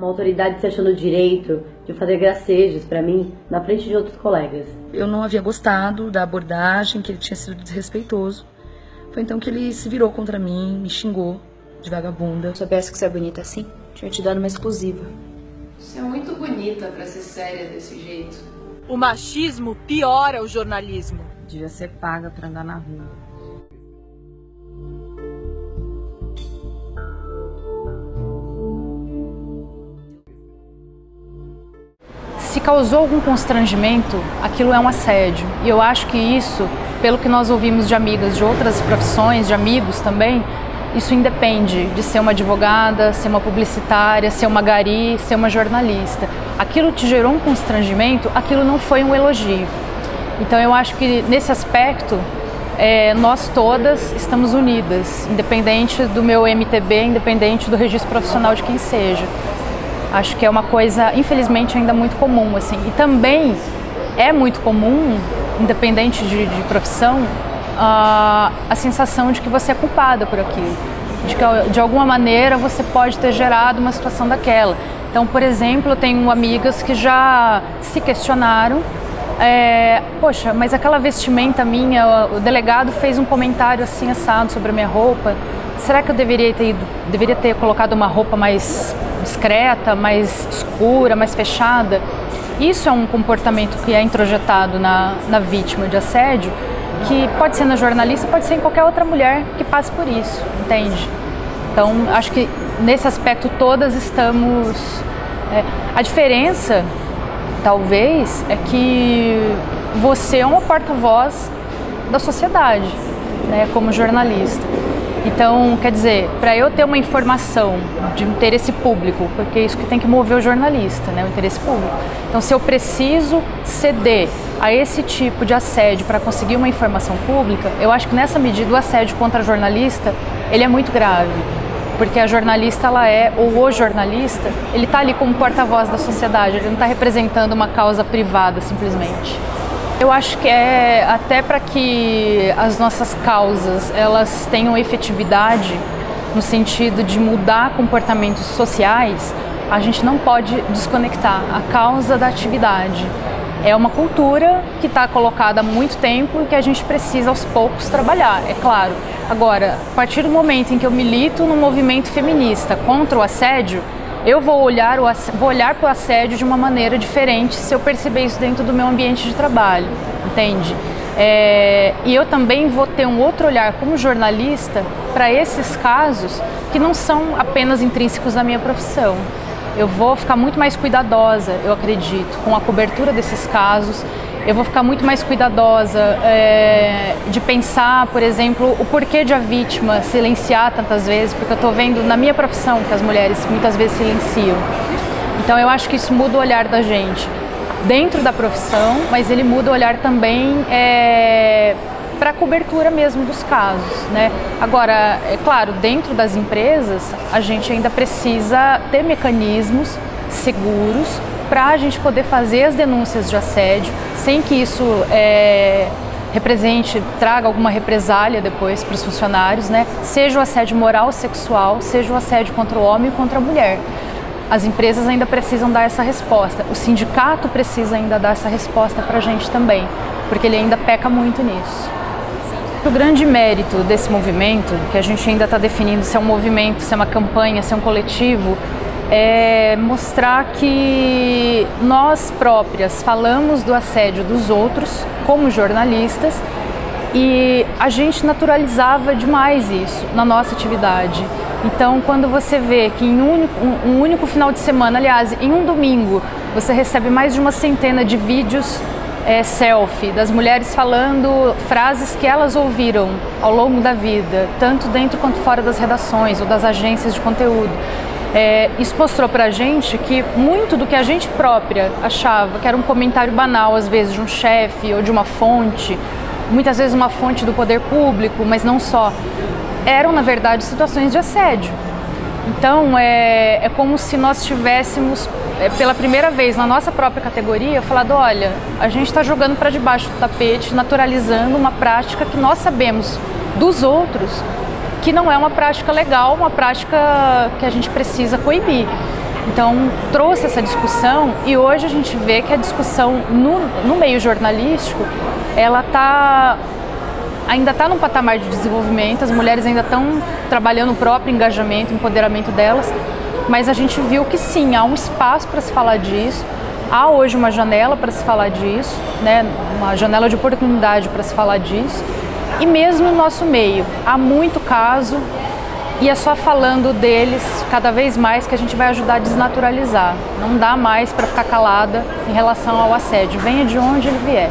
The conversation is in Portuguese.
Uma autoridade se achando o direito de fazer gracejos para mim na frente de outros colegas. Eu não havia gostado da abordagem, que ele tinha sido desrespeitoso. Foi então que ele se virou contra mim, me xingou de vagabunda. Se eu soubesse que você é bonita assim, tinha te dado uma exclusiva. Você é muito bonita pra ser séria desse jeito. O machismo piora o jornalismo. Devia ser paga pra andar na rua. Se causou algum constrangimento, aquilo é um assédio. E eu acho que isso, pelo que nós ouvimos de amigas de outras profissões, de amigos também, isso independe de ser uma advogada, ser uma publicitária, ser uma gari, ser uma jornalista. Aquilo te gerou um constrangimento, aquilo não foi um elogio. Então eu acho que nesse aspecto, nós todas estamos unidas, independente do meu MTB, independente do registro profissional de quem seja. Acho que é uma coisa, infelizmente, ainda muito comum, assim. E também é muito comum, independente de profissão, a sensação de que você é culpada por aquilo. De que, de alguma maneira, você pode ter gerado uma situação daquela. Então, por exemplo, eu tenho amigas que já se questionaram. Poxa, mas aquela vestimenta minha, o delegado fez um comentário assim assado sobre a minha roupa. Será que eu deveria ter colocado uma roupa mais discreta, mais escura, mais fechada? Isso é um comportamento que é introjetado na vítima de assédio, que pode ser na jornalista, pode ser em qualquer outra mulher que passe por isso, entende? Então, acho que nesse aspecto todas estamos... A diferença, talvez, é que você é uma porta-voz da sociedade, né, como jornalista. Então, quer dizer, para eu ter uma informação de interesse público, porque é isso que tem que mover o jornalista, né, o interesse público. Então, se eu preciso ceder a esse tipo de assédio para conseguir uma informação pública, eu acho que nessa medida o assédio contra a jornalista, ele é muito grave. Porque a jornalista, ou o jornalista, ele está ali como porta-voz da sociedade, ele não está representando uma causa privada, simplesmente. Eu acho que até para que as nossas causas elas tenham efetividade no sentido de mudar comportamentos sociais, a gente não pode desconectar a causa da atividade. É uma cultura que está colocada há muito tempo e que a gente precisa aos poucos trabalhar, é claro. Agora, a partir do momento em que eu milito no movimento feminista contra o assédio, eu vou olhar para o assédio de uma maneira diferente se eu perceber isso dentro do meu ambiente de trabalho, entende? E eu também vou ter um outro olhar como jornalista para esses casos que não são apenas intrínsecos da minha profissão. Eu vou ficar muito mais cuidadosa, eu acredito, com a cobertura desses casos. Eu vou ficar muito mais cuidadosa de pensar, por exemplo, o porquê de a vítima silenciar tantas vezes, porque eu estou vendo na minha profissão que as mulheres muitas vezes silenciam. Então eu acho que isso muda o olhar da gente dentro da profissão, mas ele muda o olhar também para a cobertura mesmo dos casos, né? Agora, é claro, dentro das empresas, a gente ainda precisa ter mecanismos seguros para a gente poder fazer as denúncias de assédio sem que isso traga alguma represália depois para os funcionários, né? Seja o assédio moral ou sexual, seja o assédio contra o homem ou contra a mulher. As empresas ainda precisam dar essa resposta, o sindicato precisa ainda dar essa resposta para a gente também, porque ele ainda peca muito nisso. O grande mérito desse movimento, que a gente ainda está definindo se é um movimento, se é uma campanha, se é um coletivo, é mostrar que nós próprias falamos do assédio dos outros como jornalistas e a gente naturalizava demais isso na nossa atividade. Então, quando você vê que em um único final de semana, aliás, em um domingo, você recebe mais de uma centena de vídeos selfie das mulheres falando frases que elas ouviram ao longo da vida, tanto dentro quanto fora das redações ou das agências de conteúdo. Isso mostrou pra gente que muito do que a gente própria achava que era um comentário banal, às vezes, de um chefe ou de uma fonte, muitas vezes uma fonte do poder público, mas não só, eram, na verdade, situações de assédio. Então, é como se nós tivéssemos, pela primeira vez na nossa própria categoria, falado, olha, a gente está jogando para debaixo do tapete, naturalizando uma prática que nós sabemos dos outros que não é uma prática legal, uma prática que a gente precisa coibir. Então trouxe essa discussão e hoje a gente vê que a discussão no meio jornalístico, ela ainda está num patamar de desenvolvimento, as mulheres ainda estão trabalhando o próprio engajamento, empoderamento delas, mas a gente viu que sim, há um espaço para se falar disso, há hoje uma janela para se falar disso, né? Uma janela de oportunidade para se falar disso, e mesmo no nosso meio, há muito caso, e é só falando deles cada vez mais que a gente vai ajudar a desnaturalizar. Não dá mais para ficar calada em relação ao assédio, venha de onde ele vier.